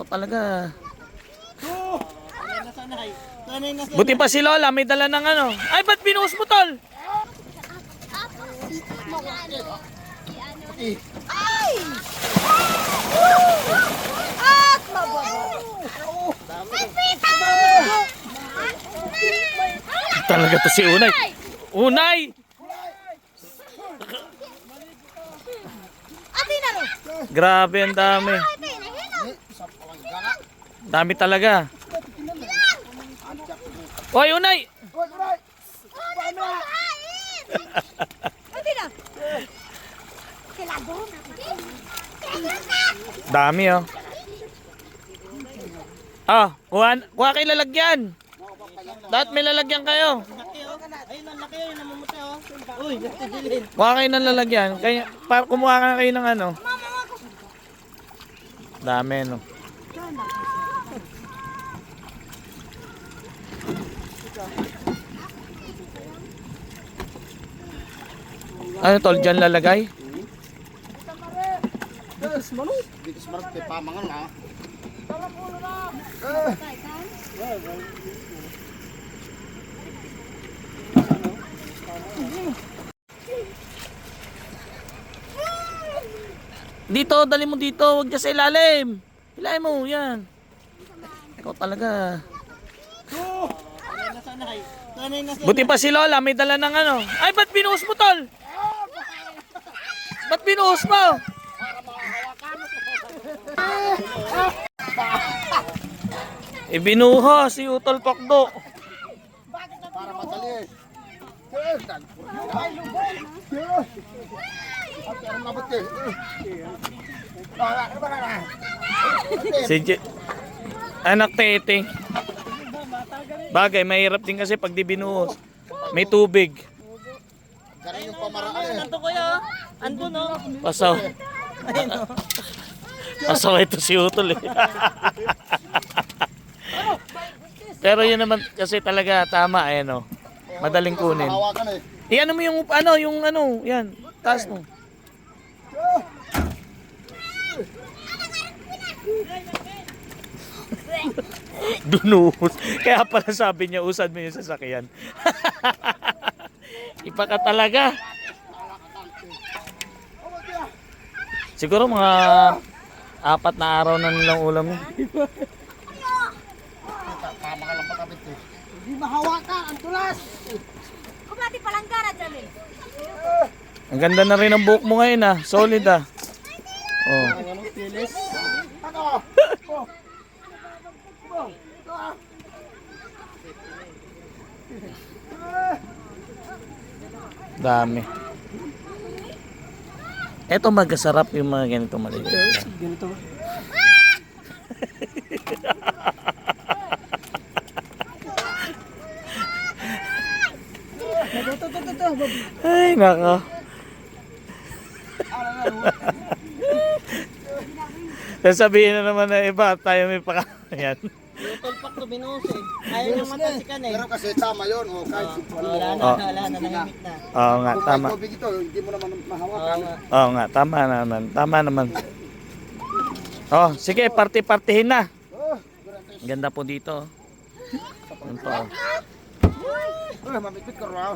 talaga. Sanay. Buti pa si Lola, may dala ng ano. Ay, ba't binuhos mo, tol? Ay! At mababaw! Talaga to si Unay. Unay! Ate na rin! Grabe, ang dami. Dami talaga. Hoy, Unay! Ate na! Kilado na! Dami, oh. Ah, kuha kayo lalagyan. Dapat may lalagyan kayo. Ayun ang laki yun, namumutay oh. Uy, nagtidilin. Kuha kayo ng lalagyan. Kaya, para kumuha ka kayo ng ano. Dami, no. Ano, tol, dyan lalagay? Bitis marot, pamangan na. Dito, dali mo dito. Huwag dyan sa ilalim. Ilalim mo, yan. Ikaw talaga. Sanay. Sanay na sanay. Buti pa si Lola, may dala ng ano. Ay, ba't binuhos mo, tol? Ba't binuhos mo? Ibinuhos si Utol Pokdo. Para madali. Si anak tete. Bagay, mahirap din kasi pag di binuhos. May tubig. Ganun yung pamaraan. Ito kuya, andun no? Pasaw. Pasaw ito si Utol eh. Pero yun naman kasi talaga tama eh no. Madaling kunin. Hawakan eh. Iyan mo yung ano, yan. Taas mo. Dunuhos. Kaya pala sabi niya, usad mo yung sasakyan. Ipa ka talaga. Siguro mga 4 na araw na nilang ulam niya. Tama ka lang patapit eh. Hindi mahawakan ang tulas! Kumati palanggara dyan eh! Ang ganda na rin ang buhok mo ngayon ah. Solid ah. Oh. Dami. Eto magkasarap yung mga ganito maliit. Ganito. Ay, nako. Sasabihin na naman na iba, tayo may pakayan. Tulpak to Binuhos eh. Ayaw niyang matasikan eh. Pero kasi tama yun. O kahit Wala na, Oh. wala na, nahimik na. Oo nga, kung may tama. tubig ito, hindi mo naman Oo mahawakan. nga. Oo nga, tama naman. Tama naman. Oh, sige, party-partihin na. Ganda po dito. Ano pa? Mamipit ka raw.